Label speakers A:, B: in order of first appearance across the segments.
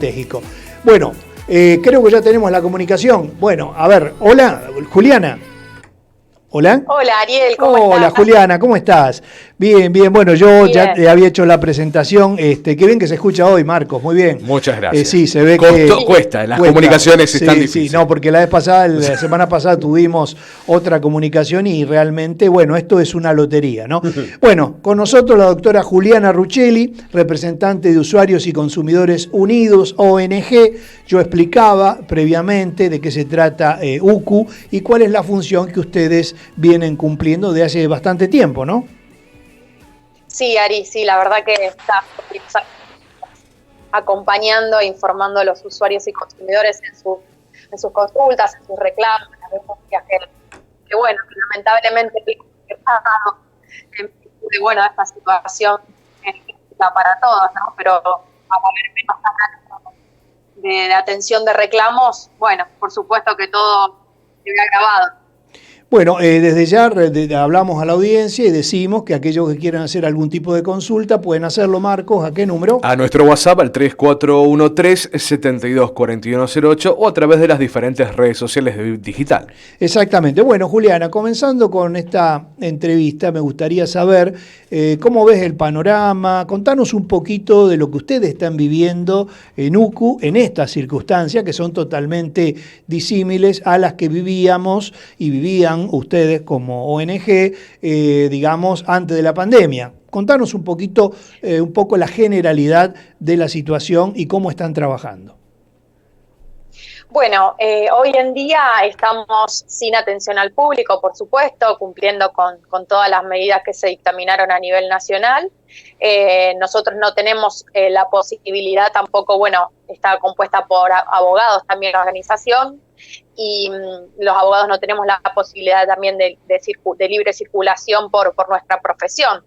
A: estratégico. Bueno, creo que ya tenemos la comunicación. Bueno, a ver, hola, Juliana. Hola.
B: Hola, Ariel, ¿cómo estás?
A: Hola, Juliana, ¿cómo estás? Bien, bien. Bueno, yo
B: Bien.
A: ya había hecho la presentación. Qué bien que se escucha hoy, Marcos. Muy bien.
C: Muchas gracias.
A: Sí, se ve
C: Cuesta, las comunicaciones están difíciles.
A: Sí, no, porque la semana pasada tuvimos otra comunicación y realmente, bueno, esto es una lotería, ¿no? Bueno, con nosotros la doctora Juliana Ruccelli, representante de Usuarios y Consumidores Unidos, ONG. Yo explicaba previamente de qué se trata UCU y cuál es la función que ustedes vienen cumpliendo de hace bastante tiempo, ¿no?
B: Sí, Ari, sí, la verdad que está acompañando e informando a los usuarios y consumidores en sus consultas, en sus reclamos, en las denuncias que bueno, que lamentablemente bueno, esta situación es para todos, ¿no? Pero a haber menos canales de atención de reclamos, bueno, por supuesto que todo se ve agravado.
A: Bueno, desde ya hablamos a la audiencia y decimos que aquellos que quieran hacer algún tipo de consulta pueden hacerlo, Marcos. ¿A qué número?
C: A nuestro WhatsApp al 3413-724108 o a través de las diferentes redes sociales de VIP Digital.
A: Exactamente. Bueno, Juliana, comenzando con esta entrevista, me gustaría saber cómo ves el panorama. Contanos un poquito de lo que ustedes están viviendo en UCU en estas circunstancias que son totalmente disímiles a las que vivíamos y vivían ustedes como ONG, digamos, antes de la pandemia. Contanos un poco la generalidad de la situación y cómo están trabajando.
B: Bueno, hoy en día estamos sin atención al público, por supuesto, cumpliendo con todas las medidas que se dictaminaron a nivel nacional. Nosotros no tenemos la posibilidad tampoco, bueno, está compuesta por abogados también la organización, y los abogados no tenemos la posibilidad también de libre circulación por nuestra profesión.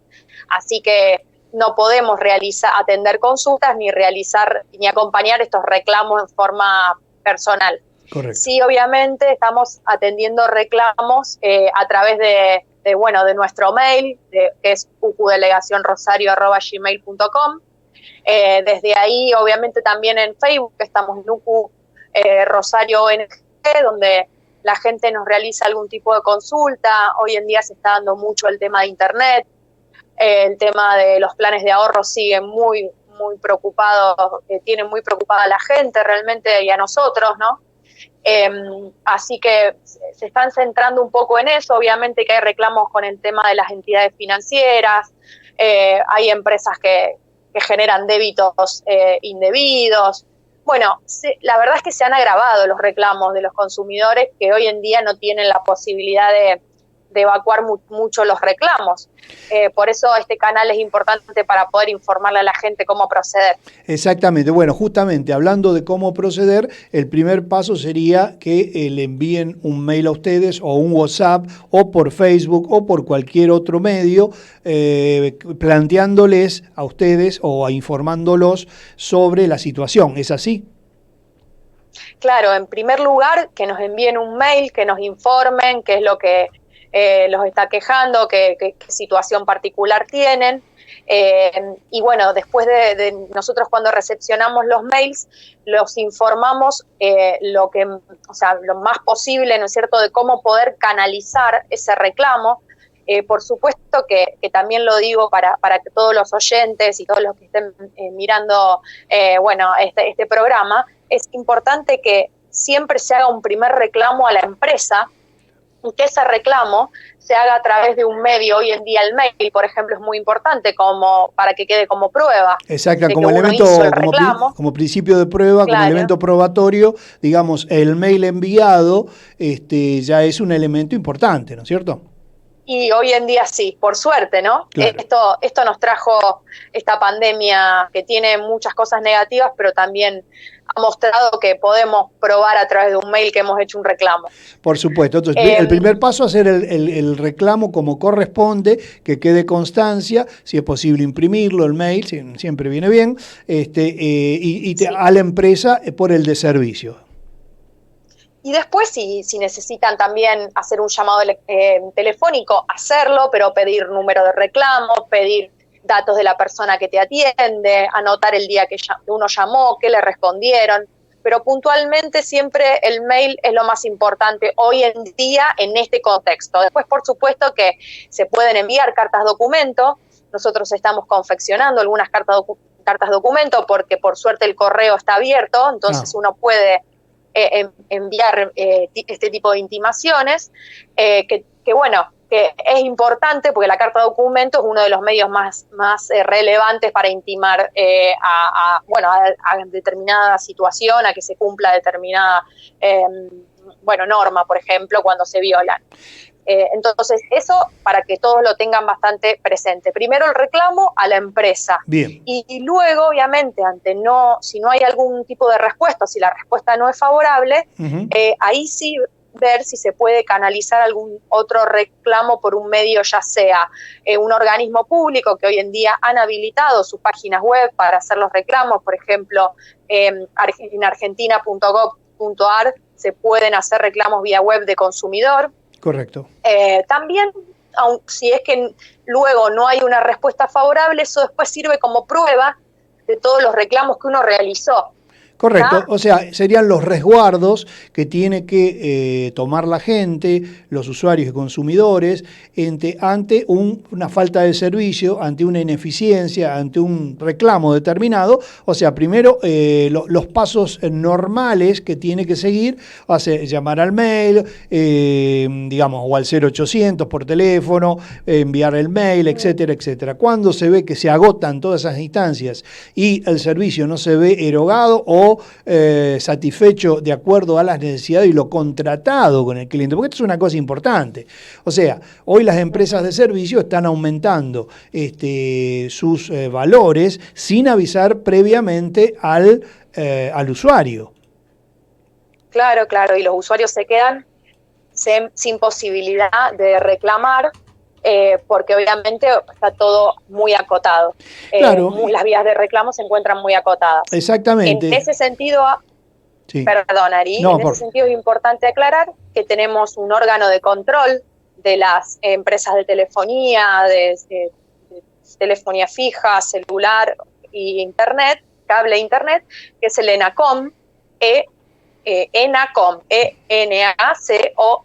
B: Así que no podemos atender consultas ni acompañar estos reclamos en forma personal.
A: Correcto.
B: Sí, obviamente estamos atendiendo reclamos a través de nuestro mail, que es ucudelegacionrosario@gmail.com. Desde ahí, obviamente, también en Facebook estamos en UCU Rosario ONG, donde la gente nos realiza algún tipo de consulta. Hoy en día se está dando mucho el tema de internet, el tema de los planes de ahorro sigue muy preocupado, tiene muy preocupada a la gente realmente y a nosotros, ¿no? Así que se están centrando un poco en eso. Obviamente que hay reclamos con el tema de las entidades financieras, hay empresas que generan débitos indebidos. Bueno, la verdad es que se han agravado los reclamos de los consumidores que hoy en día no tienen la posibilidad de evacuar mucho los reclamos. Por eso este canal es importante para poder informarle a la gente cómo proceder.
A: Exactamente. Bueno, justamente hablando de cómo proceder, el primer paso sería que le envíen un mail a ustedes o un WhatsApp o por Facebook o por cualquier otro medio planteándoles a ustedes o informándolos sobre la situación. ¿Es así?
B: Claro, en primer lugar, que nos envíen un mail, que nos informen qué es lo que los está quejando, qué situación particular tienen. Y bueno, después de nosotros cuando recepcionamos los mails, los informamos lo más posible, ¿no es cierto?, de cómo poder canalizar ese reclamo. Por supuesto que también lo digo para que todos los oyentes y todos los que estén mirando este programa, es importante que siempre se haga un primer reclamo a la empresa y que ese reclamo se haga a través de un medio. Hoy en día el mail, por ejemplo, es muy importante para que quede como prueba.
A: Exacto, como elemento, como principio de prueba, claro, como elemento probatorio, digamos, el mail enviado ya es un elemento importante, ¿no es cierto?
B: Y hoy en día sí, por suerte, ¿no? Claro. Esto nos trajo esta pandemia que tiene muchas cosas negativas, pero también ha mostrado que podemos probar a través de un mail que hemos hecho un reclamo.
A: Por supuesto. Entonces, el primer paso es hacer el reclamo como corresponde, que quede constancia, si es posible imprimirlo, el mail, siempre viene bien, sí, a la empresa por el de servicio.
B: Y después, si necesitan también hacer un llamado telefónico, hacerlo, pero pedir número de reclamo, pedir datos de la persona que te atiende, anotar el día que uno llamó, qué le respondieron, pero puntualmente siempre el mail es lo más importante hoy en día en este contexto. Después, por supuesto, que se pueden enviar cartas documento. Nosotros estamos confeccionando algunas cartas documento porque por suerte el correo está abierto, entonces uno puede enviar este tipo de intimaciones, que bueno, que es importante porque la carta documento es uno de los medios más relevantes para intimar a determinada situación, a que se cumpla determinada norma, por ejemplo, cuando se violan. Entonces, eso para que todos lo tengan bastante presente. Primero el reclamo a la empresa.
A: Bien.
B: Y luego, obviamente, si no hay algún tipo de respuesta, si la respuesta no es favorable, ahí sí ver si se puede canalizar algún otro reclamo por un medio, ya sea un organismo público que hoy en día han habilitado sus páginas web para hacer los reclamos. Por ejemplo, en argentina.gov.ar se pueden hacer reclamos vía web de consumidor.
A: Correcto.
B: También, si es que luego no hay una respuesta favorable, eso después sirve como prueba de todos los reclamos que uno realizó.
A: Correcto, ¿Ah? O sea, serían los resguardos que tiene que tomar la gente, los usuarios y consumidores, ante una falta de servicio, ante una ineficiencia, ante un reclamo determinado. O sea, primero los pasos normales que tiene que seguir, llamar al mail, o al 0800 por teléfono, enviar el mail, etcétera, etcétera. Cuando se ve que se agotan todas esas instancias y el servicio no se ve erogado o satisfecho de acuerdo a las necesidades y lo contratado con el cliente, porque esto es una cosa importante. O sea, hoy las empresas de servicio están aumentando sus valores sin avisar previamente al usuario.
B: Claro, y los usuarios se quedan sin posibilidad de reclamar, porque obviamente está todo muy acotado.
A: Claro.
B: Las vías de reclamo se encuentran muy acotadas.
A: Exactamente.
B: En ese sentido,
A: sí.
B: Perdón, Ari, ese sentido es importante aclarar que tenemos un órgano de control de las empresas de telefonía, de telefonía fija, celular y internet, cable internet, que es el ENACOM, ENACOM, ENACOM,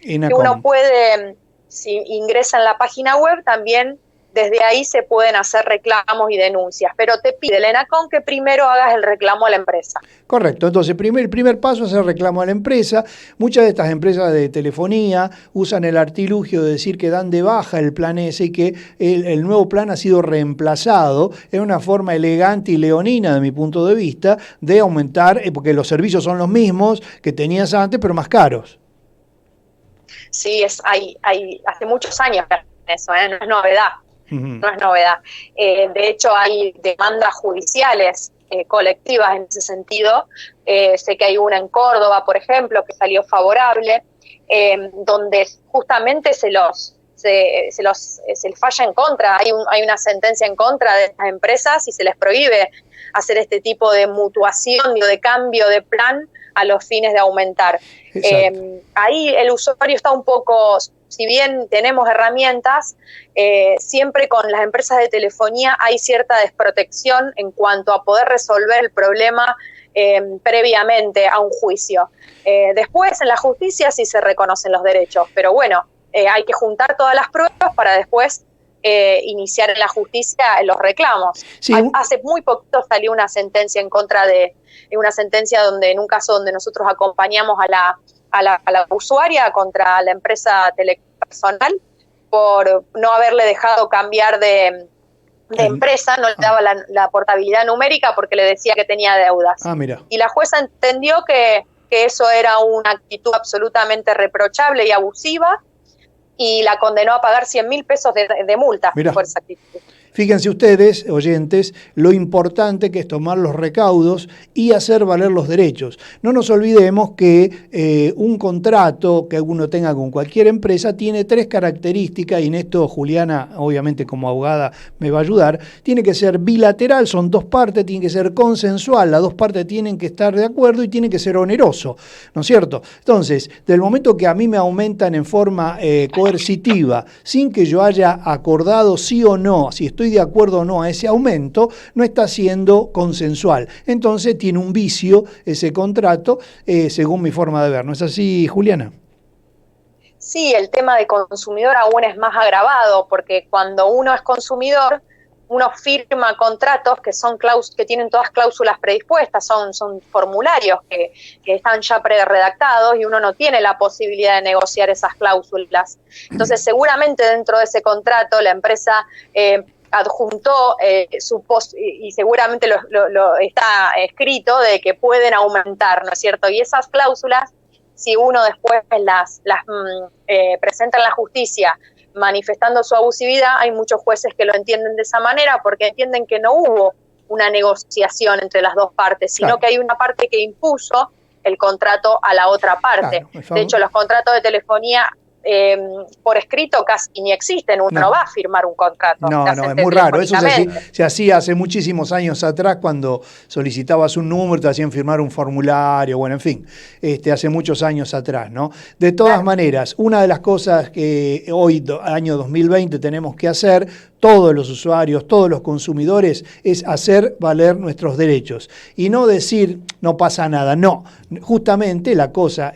B: que uno puede, si ingresa en la página web, también desde ahí se pueden hacer reclamos y denuncias, pero te pide el ENACOM que primero hagas el reclamo a la empresa.
A: Correcto, entonces el primer paso es el reclamo a la empresa. Muchas de estas empresas de telefonía usan el artilugio de decir que dan de baja el plan ese y que el nuevo plan ha sido reemplazado. Es una forma elegante y leonina, de mi punto de vista, de aumentar, porque los servicios son los mismos que tenías antes, pero más caros.
B: Sí, hay hace muchos años eso, no es novedad. No es novedad. De hecho, hay demandas judiciales colectivas en ese sentido. Sé que hay una en Córdoba, por ejemplo, que salió favorable, donde justamente se les falla en contra. Hay una sentencia en contra de estas empresas y se les prohíbe hacer este tipo de mutuación o de cambio de plan a los fines de aumentar. Ahí el usuario está un poco, si bien tenemos herramientas, siempre con las empresas de telefonía hay cierta desprotección en cuanto a poder resolver el problema previamente a un juicio. Después en la justicia sí se reconocen los derechos, pero bueno, hay que juntar todas las pruebas para después iniciar en la justicia los reclamos. Sí. Hace muy poquito salió una sentencia en contra de una sentencia en un caso donde nosotros acompañamos a la usuaria contra la empresa telepersonal por no haberle dejado cambiar de empresa, no le daba la portabilidad numérica porque le decía que tenía deudas.
A: Mira.
B: Y la jueza entendió que eso era una actitud absolutamente reprochable y abusiva, y la condenó a pagar 100.000 pesos de multa por esa actitud.
A: Fíjense ustedes, oyentes, lo importante que es tomar los recaudos y hacer valer los derechos. No nos olvidemos que un contrato que uno tenga con cualquier empresa tiene 3 características, y en esto Juliana, obviamente como abogada, me va a ayudar. Tiene que ser bilateral, son 2 partes, tiene que ser consensual, las 2 partes tienen que estar de acuerdo y tiene que ser oneroso, ¿no es cierto? Entonces, del momento que a mí me aumentan en forma coercitiva, sin que yo haya acordado sí o no, si estoy estoy de acuerdo o no a ese aumento, no está siendo consensual. Entonces tiene un vicio ese contrato, según mi forma de ver. ¿No es así, Juliana?
B: Sí, el tema de consumidor aún es más agravado, porque cuando uno es consumidor, uno firma contratos que tienen todas cláusulas predispuestas, son formularios que están ya pre-redactados y uno no tiene la posibilidad de negociar esas cláusulas. Entonces, seguramente dentro de ese contrato la empresa adjuntó y seguramente lo está escrito de que pueden aumentar, ¿no es cierto? Y esas cláusulas, si uno después las presenta en la justicia manifestando su abusividad, hay muchos jueces que lo entienden de esa manera porque entienden que no hubo una negociación entre las dos partes, sino que hay una parte que impuso el contrato a la otra parte. De hecho, los contratos de telefonía por escrito casi ni existen, uno no va a firmar un contrato.
A: No, es muy raro, eso se hacía hace muchísimos años atrás cuando solicitabas un número, te hacían firmar un formulario, bueno, en fin, hace muchos años atrás, ¿no? De todas maneras, una de las cosas que hoy, año 2020, tenemos que hacer, todos los usuarios, todos los consumidores, es hacer valer nuestros derechos y no decir no pasa nada, no, justamente la cosa,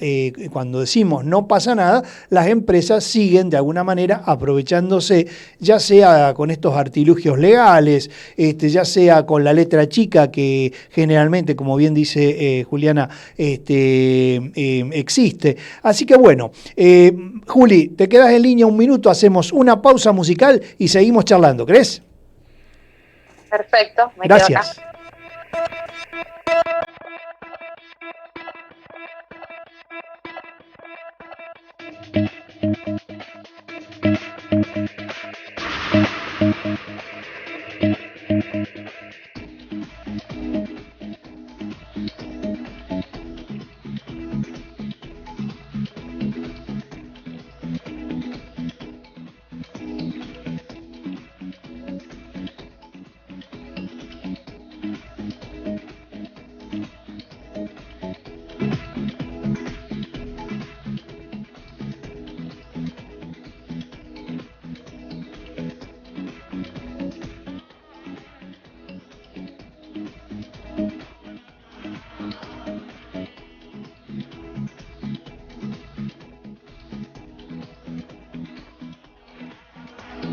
A: cuando decimos no pasa nada, las empresas siguen de alguna manera aprovechándose, ya sea con estos artilugios legales, ya sea con la letra chica que generalmente, como bien dice Juliana, existe. Así que bueno, Juli, te quedas en línea un minuto, hacemos una pausa musical y seguimos charlando, ¿crees?
B: Perfecto, me
A: Gracias.
B: quedo acá.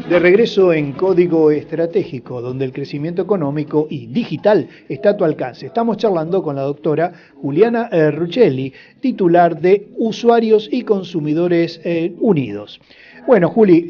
A: De regreso en Código Estratégico, donde el crecimiento económico y digital está a tu alcance. Estamos charlando con la doctora Juliana Ruccelli, titular de Usuarios y Consumidores Unidos. Bueno, Juli,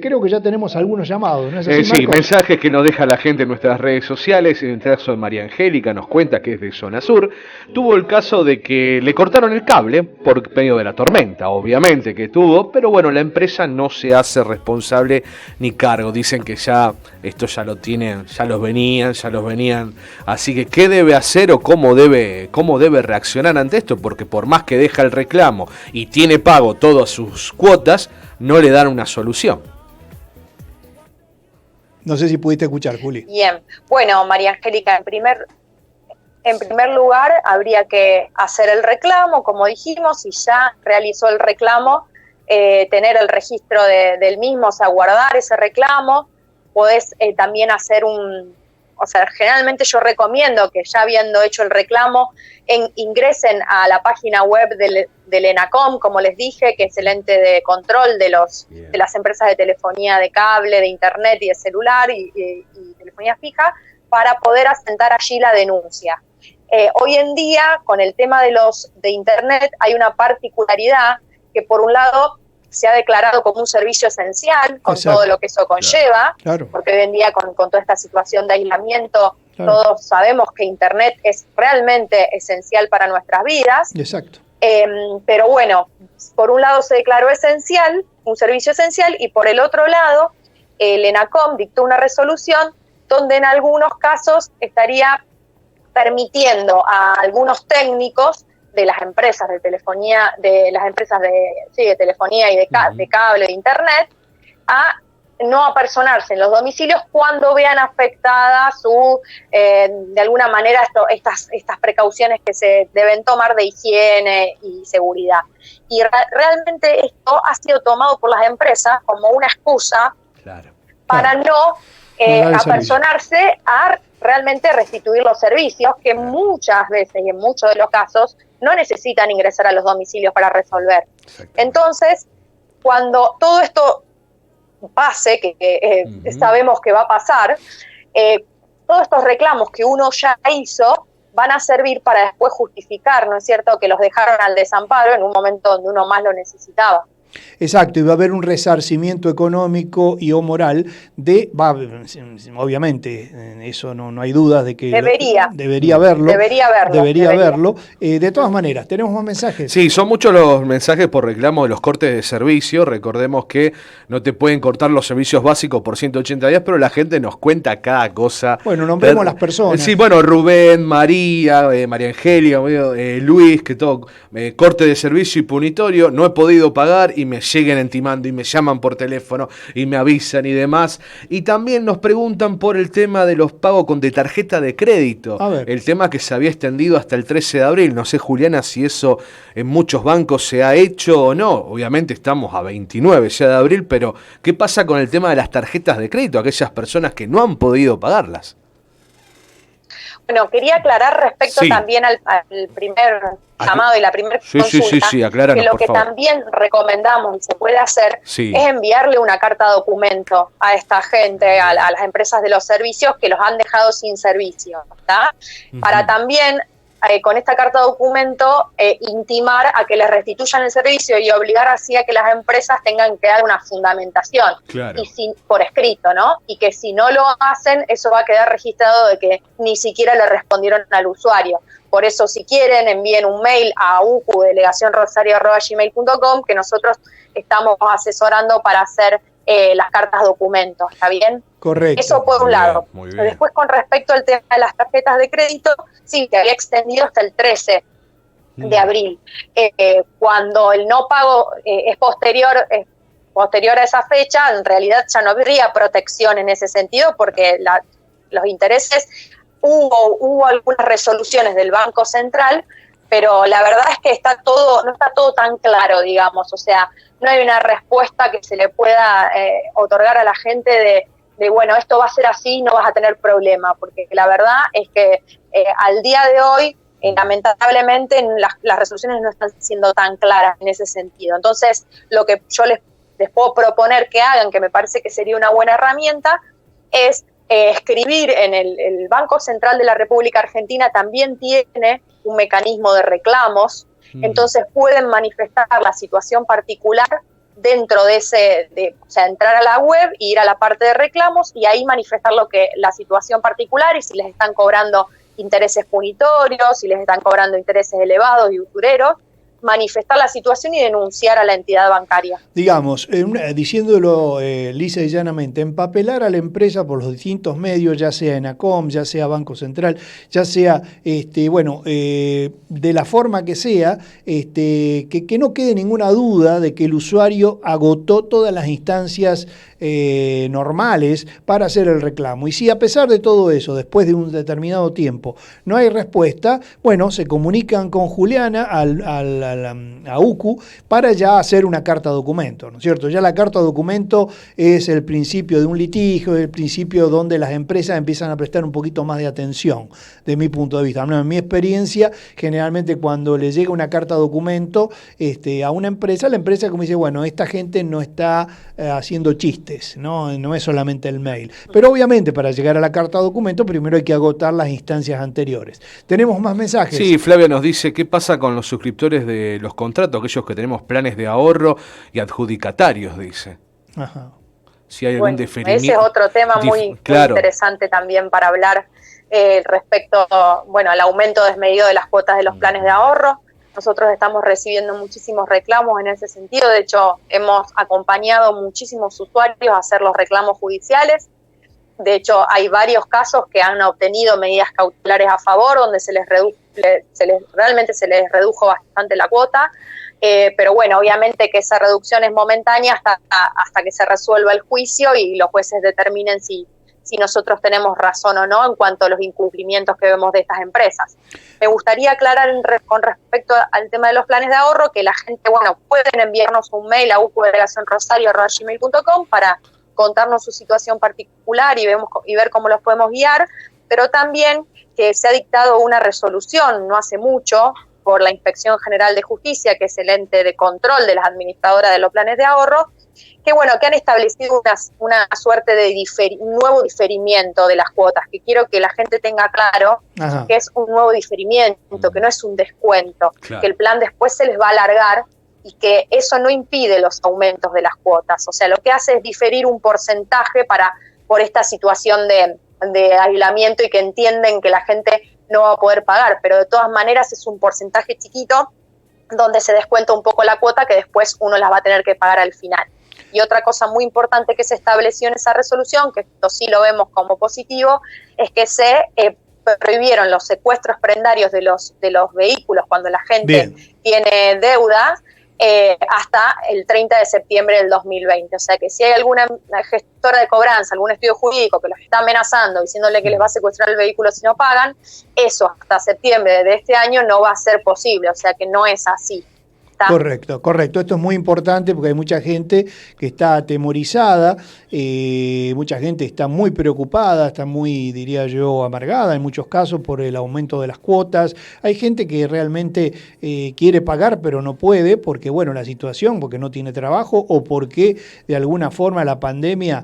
A: creo que ya tenemos algunos llamados, ¿no es así,
C: Sí, mensajes que nos deja la gente en nuestras redes sociales. En el caso de María Angélica, nos cuenta que es de zona sur. Tuvo el caso de que le cortaron el cable por medio de la tormenta, obviamente que tuvo, pero bueno, la empresa no se hace responsable ni cargo. Dicen que ya esto ya lo tienen, ya los venían. Así que, ¿qué debe hacer o cómo debe reaccionar ante esto? Porque por más que deja el reclamo y tiene pago todas sus cuotas, no le dan una solución.
A: No sé si pudiste escuchar, Juli.
B: Bien, bueno, María Angélica, en primer lugar habría que hacer el reclamo, como dijimos, si ya realizó el reclamo, tener el registro del mismo, o sea, guardar ese reclamo. Podés también hacer generalmente yo recomiendo que ya habiendo hecho el reclamo, ingresen a la página web del ENACOM, como les dije, que es el ente de control de las empresas de telefonía de cable, de internet y de celular y telefonía fija, para poder asentar allí la denuncia. Hoy en día, con el tema de internet, hay una particularidad que por un lado se ha declarado como un servicio esencial, con Exacto. todo lo que eso conlleva, claro. Porque hoy en día con toda esta situación de aislamiento, claro. Todos sabemos que Internet es realmente esencial para nuestras vidas.
A: Exacto.
B: Pero bueno, por un lado se declaró esencial, un servicio esencial, y por el otro lado, el ENACOM dictó una resolución donde en algunos casos estaría permitiendo a algunos técnicos de las empresas de telefonía, de telefonía y de cable, de internet, a no apersonarse en los domicilios cuando vean afectada de alguna manera estas precauciones que se deben tomar de higiene y seguridad. Y realmente esto ha sido tomado por las empresas como una excusa, claro. Para no apersonarse a realmente restituir los servicios que muchas veces y en muchos de los casos no necesitan ingresar a los domicilios para resolver. Entonces, cuando todo esto pase, que sabemos que va a pasar, todos estos reclamos que uno ya hizo van a servir para después justificar, ¿no es cierto?, que los dejaron al desamparo en un momento donde uno más lo necesitaba.
A: Exacto, y va a haber un resarcimiento económico y o moral obviamente, eso no hay dudas de que debería haberlo. De todas maneras, tenemos más mensajes.
C: Sí, son muchos los mensajes por reclamo de los cortes de servicio. Recordemos que no te pueden cortar los servicios básicos por 180 días, pero la gente nos cuenta cada cosa.
A: Bueno, nombremos las personas.
C: Sí, bueno, Rubén, María, María Angélica, Luis, que todo, corte de servicio y punitorio, no he podido pagar y me lleguen intimando y me llaman por teléfono y me avisan y demás. Y también nos preguntan por el tema de los pagos de tarjeta de crédito. El tema que se había extendido hasta el 13 de abril. No sé, Juliana, si eso en muchos bancos se ha hecho o no. Obviamente estamos a 29 ya de abril, pero ¿qué pasa con el tema de las tarjetas de crédito? Aquellas personas que no han podido pagarlas.
B: Bueno, quería aclarar respecto también al primer llamado y la primera consulta,
C: acláranos,
B: que lo que también recomendamos y se puede hacer es enviarle una carta documento a esta gente, a las empresas de los servicios que los han dejado sin servicio, ¿tá? Para también con esta carta documento intimar a que les restituyan el servicio y obligar así a que las empresas tengan que dar una fundamentación y por escrito, ¿no? Y que si no lo hacen, eso va a quedar registrado de que ni siquiera le respondieron al usuario. Por eso, si quieren, envíen un mail a ucu@delegacionrosario.gmail.com, que nosotros estamos asesorando para hacer las cartas documentos, ¿está bien?
A: Correcto.
B: Eso por un lado. Después, con respecto al tema de las tarjetas de crédito, sí, que había extendido hasta el 13 de abril. Cuando el no pago es posterior a esa fecha, en realidad ya no habría protección en ese sentido, porque los intereses, hubo algunas resoluciones del Banco Central, pero la verdad es que no está todo tan claro, digamos. O sea, no hay una respuesta que se le pueda otorgar a la gente de bueno, esto va a ser así, no vas a tener problema, porque la verdad es que al día de hoy, lamentablemente, las resoluciones no están siendo tan claras en ese sentido. Entonces, lo que yo les puedo proponer que hagan, que me parece que sería una buena herramienta, es escribir en el Banco Central de la República Argentina. También tiene un mecanismo de reclamos, entonces pueden manifestar la situación particular dentro de o sea, entrar a la web, ir a la parte de reclamos y ahí manifestar la situación particular y si les están cobrando intereses punitorios, si les están cobrando intereses elevados y usureros, manifestar la situación y denunciar a la entidad bancaria.
A: Digamos, diciéndolo lisa y llanamente, empapelar a la empresa por los distintos medios, ya sea ENACOM, ya sea Banco Central, ya sea, de la forma que sea, que no quede ninguna duda de que el usuario agotó todas las instancias normales para hacer el reclamo. Y si a pesar de todo eso, después de un determinado tiempo, no hay respuesta, bueno, se comunican con Juliana a UCU para ya hacer una carta documento, ¿no es cierto? Ya la carta documento es el principio de un litigio, el principio donde las empresas empiezan a prestar un poquito más de atención, de mi punto de vista. En mi experiencia, generalmente cuando le llega una carta documento a una empresa, la empresa como dice, bueno, esta gente no está haciendo chistes, no es solamente el mail. Pero obviamente para llegar a la carta documento primero hay que agotar las instancias anteriores. Tenemos más mensajes.
C: Sí, Flavia nos dice, ¿qué pasa con los suscriptores de los contratos, aquellos que tenemos planes de ahorro y adjudicatarios, dice?
A: Ajá.
C: Si hay algún diferimiento.
B: Ese es otro tema muy interesante también para hablar respecto, al aumento desmedido de las cuotas de los planes de ahorro. Nosotros estamos recibiendo muchísimos reclamos en ese sentido. De hecho, hemos acompañado muchísimos usuarios a hacer los reclamos judiciales. De hecho, hay varios casos que han obtenido medidas cautelares a favor, donde realmente se les redujo bastante la cuota. Pero bueno, obviamente que esa reducción es momentánea hasta que se resuelva el juicio y los jueces determinen si nosotros tenemos razón o no en cuanto a los incumplimientos que vemos de estas empresas. Me gustaría aclarar con respecto al tema de los planes de ahorro que la gente, pueden enviarnos un mail a ucu@delegacionrosario.gmail.com para contarnos su situación particular y ver cómo los podemos guiar, pero también que se ha dictado una resolución no hace mucho por la Inspección General de Justicia, que es el ente de control de las administradoras de los planes de ahorro, que han establecido una suerte de un nuevo diferimiento de las cuotas, que quiero que la gente tenga claro. Ajá. Que es un nuevo diferimiento, que no es un descuento, claro. Que el plan después se les va a alargar y que eso no impide los aumentos de las cuotas. O sea, lo que hace es diferir un porcentaje por esta situación de aislamiento y que entienden que la gente no va a poder pagar, pero de todas maneras es un porcentaje chiquito donde se descuenta un poco la cuota que después uno las va a tener que pagar al final. Y otra cosa muy importante que se estableció en esa resolución, que esto sí lo vemos como positivo, es que se prohibieron los secuestros prendarios de los vehículos cuando la gente tiene deuda hasta el 30 de septiembre del 2020. O sea que si hay alguna gestora de cobranza, algún estudio jurídico que los está amenazando, diciéndole que les va a secuestrar el vehículo si no pagan, eso hasta septiembre de este año no va a ser posible. O sea que no es así.
A: Correcto. Esto es muy importante porque hay mucha gente que está atemorizada, mucha gente está muy preocupada, está muy, diría yo, amargada en muchos casos por el aumento de las cuotas. Hay gente que realmente quiere pagar pero no puede porque, la situación, porque no tiene trabajo o porque de alguna forma la pandemia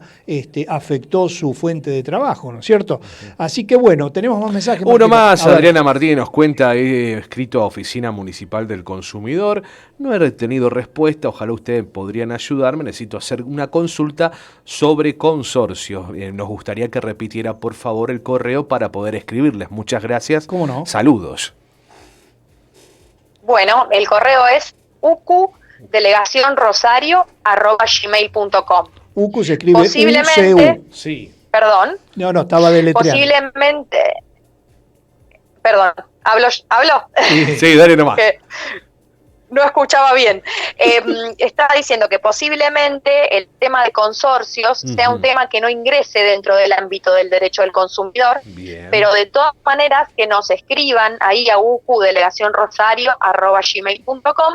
A: afectó su fuente de trabajo, ¿no es cierto? Así que tenemos más mensajes.
C: Uno más, Adriana Martínez nos cuenta, he escrito a Oficina Municipal del Consumidor. No he tenido respuesta, ojalá ustedes podrían ayudarme, necesito hacer una consulta sobre consorcios. Nos gustaría que repitiera por favor el correo para poder escribirles. Muchas gracias.
A: ¿Cómo no?
C: Saludos.
B: Bueno, el correo es ucudelegacionrosario@gmail.com.
A: UCU se escribe
B: posiblemente,
A: UCU.
C: Sí.
B: Perdón.
A: No, estaba deletreando.
B: Posiblemente. Perdón, ¿hablo?
C: Sí, dale nomás.
B: No escuchaba bien. Estaba diciendo que posiblemente el tema de consorcios sea un tema que no ingrese dentro del ámbito del derecho del consumidor, pero de todas maneras que nos escriban ahí a ucudelegacionrosario@gmail.com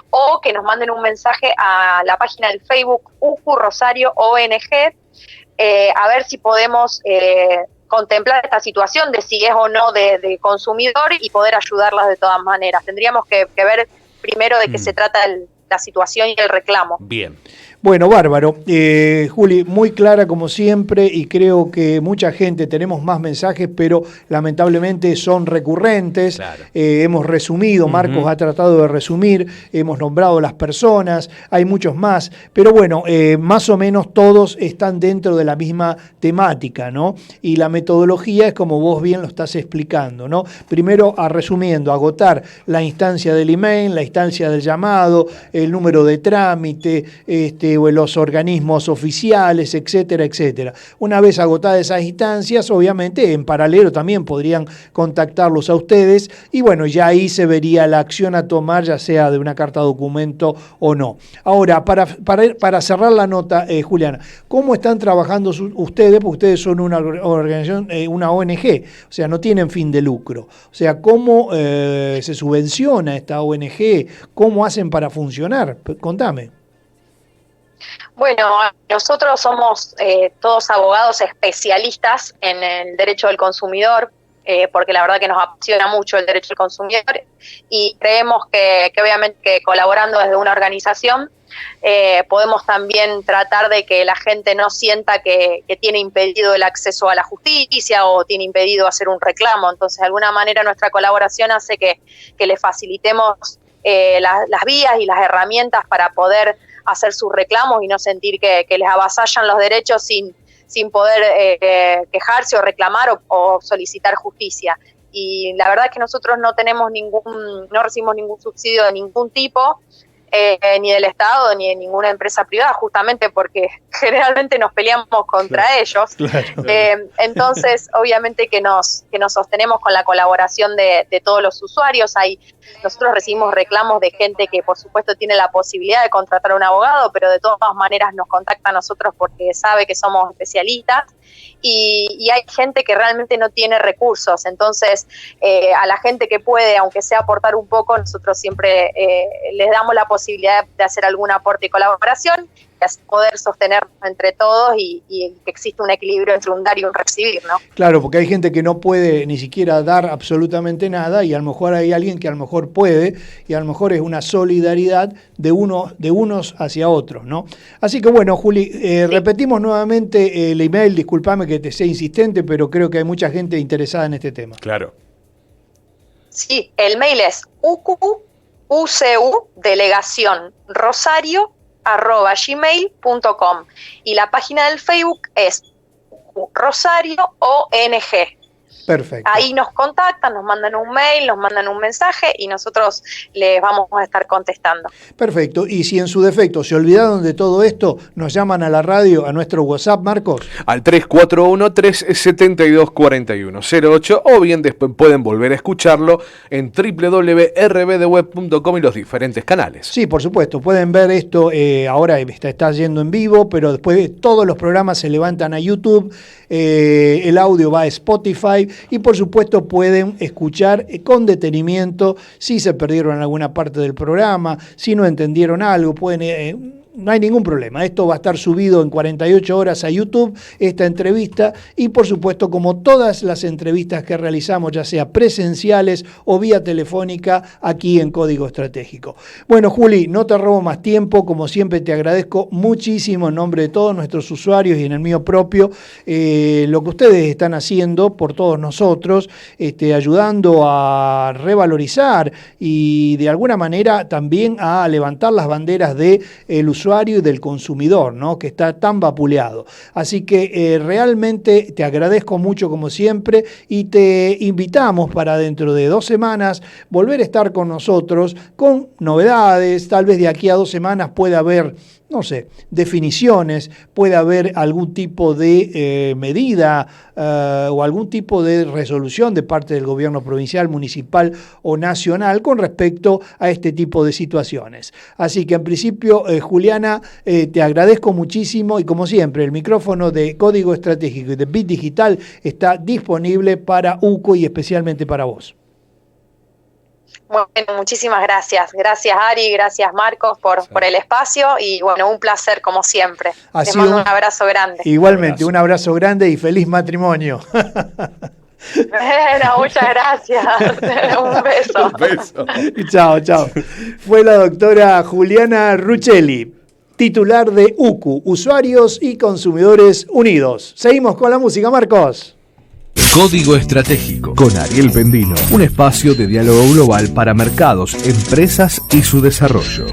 B: o que nos manden un mensaje a la página del Facebook UCU Rosario ONG, a ver si podemos contemplar esta situación de si es o no de consumidor y poder ayudarlas de todas maneras. Tendríamos que ver primero de qué se trata la situación y el reclamo.
C: Bien.
A: Bueno, bárbaro. Juli, muy clara como siempre y creo que mucha gente, tenemos más mensajes, pero lamentablemente son recurrentes.
C: Claro.
A: Hemos resumido, Marcos ha tratado de resumir, hemos nombrado las personas, hay muchos más, pero más o menos todos están dentro de la misma temática, ¿no? Y la metodología es como vos bien lo estás explicando, ¿no? Primero, resumiendo, agotar la instancia del email, la instancia del llamado, el número de trámite, o en los organismos oficiales, etcétera, etcétera. Una vez agotadas esas instancias, obviamente en paralelo también podrían contactarlos a ustedes y ya ahí se vería la acción a tomar, ya sea de una carta documento o no. Ahora, para cerrar la nota, Juliana, ¿cómo están trabajando ustedes? Porque ustedes son una organización, una ONG, o sea, no tienen fin de lucro. O sea, ¿cómo se subvenciona esta ONG? ¿Cómo hacen para funcionar? Contame.
B: Bueno, nosotros somos todos abogados especialistas en el derecho del consumidor, porque la verdad que nos apasiona mucho el derecho del consumidor y creemos que obviamente que colaborando desde una organización podemos también tratar de que la gente no sienta que tiene impedido el acceso a la justicia o tiene impedido hacer un reclamo. Entonces, de alguna manera nuestra colaboración hace que le facilitemos las vías y las herramientas para poder hacer sus reclamos y no sentir que les avasallan los derechos sin poder quejarse o reclamar o solicitar justicia. Y la verdad es que nosotros no recibimos ningún subsidio de ningún tipo, ni del Estado ni de ninguna empresa privada, justamente porque generalmente nos peleamos contra ellos. Claro. Entonces, obviamente que nos sostenemos con la colaboración de todos los usuarios. Nosotros recibimos reclamos de gente que por supuesto tiene la posibilidad de contratar a un abogado, pero de todas maneras nos contacta a nosotros porque sabe que somos especialistas. Y hay gente que realmente no tiene recursos, entonces a la gente que puede, aunque sea aportar un poco, nosotros siempre les damos la posibilidad de hacer algún aporte y colaboración, así poder sostenernos entre todos y que exista un equilibrio entre un dar y un recibir, ¿no?
A: Claro, porque hay gente que no puede ni siquiera dar absolutamente nada y a lo mejor hay alguien que a lo mejor puede y a lo mejor es una solidaridad de unos hacia otros, ¿no? Así que bueno, Juli, sí. Repetimos nuevamente el email, discúlpame que te sea insistente, pero creo que hay mucha gente interesada en este tema.
C: Claro.
B: Sí, el mail es ucu-delegación-rosario@gmail.com y la página del Facebook es Rosario ONG.
A: Perfecto.
B: Ahí nos contactan, nos mandan un mail, nos mandan un mensaje y nosotros les vamos a estar contestando.
A: Perfecto. Y si en su defecto se olvidaron de todo esto, nos llaman a la radio, a nuestro WhatsApp, Marcos.
C: Al 341-372-4108 o bien después pueden volver a escucharlo en www.rbdweb.com y los diferentes canales.
A: Sí, por supuesto. Pueden ver esto, ahora está yendo en vivo, pero después todos los programas se levantan a YouTube, el audio va a Spotify y por supuesto pueden escuchar con detenimiento si se perdieron en alguna parte del programa, si no entendieron algo, pueden... No hay ningún problema, esto va a estar subido en 48 horas a YouTube, esta entrevista, y por supuesto como todas las entrevistas que realizamos, ya sea presenciales o vía telefónica, aquí en Código Estratégico. Bueno, Juli, no te robo más tiempo, como siempre te agradezco muchísimo en nombre de todos nuestros usuarios y en el mío propio, lo que ustedes están haciendo por todos nosotros, ayudando a revalorizar y de alguna manera también a levantar las banderas del usuario y del consumidor, ¿no? Que está tan vapuleado. Así que realmente te agradezco mucho como siempre y te invitamos para dentro de 2 semanas volver a estar con nosotros con novedades. Tal vez de aquí a 2 semanas pueda haber, no sé, definiciones, puede haber algún tipo de medida o algún tipo de resolución de parte del gobierno provincial, municipal o nacional con respecto a este tipo de situaciones. Así que en principio, Juliana, te agradezco muchísimo y como siempre, el micrófono de Código Estratégico y de Bit Digital está disponible para UCO y especialmente para vos.
B: Bueno, muchísimas gracias. Gracias, Ari, gracias, Marcos, por el espacio y, bueno, un placer como siempre. Les mando un abrazo grande.
A: Igualmente, un abrazo grande y feliz matrimonio.
B: Bueno, muchas gracias. Un beso.
C: Un beso.
A: Chao, chao. Fue la doctora Juliana Ruccelli, titular de UCU, Usuarios y Consumidores Unidos. Seguimos con la música, Marcos.
D: Código Estratégico con Ariel Pendino, un espacio de diálogo global para mercados, empresas y su desarrollo.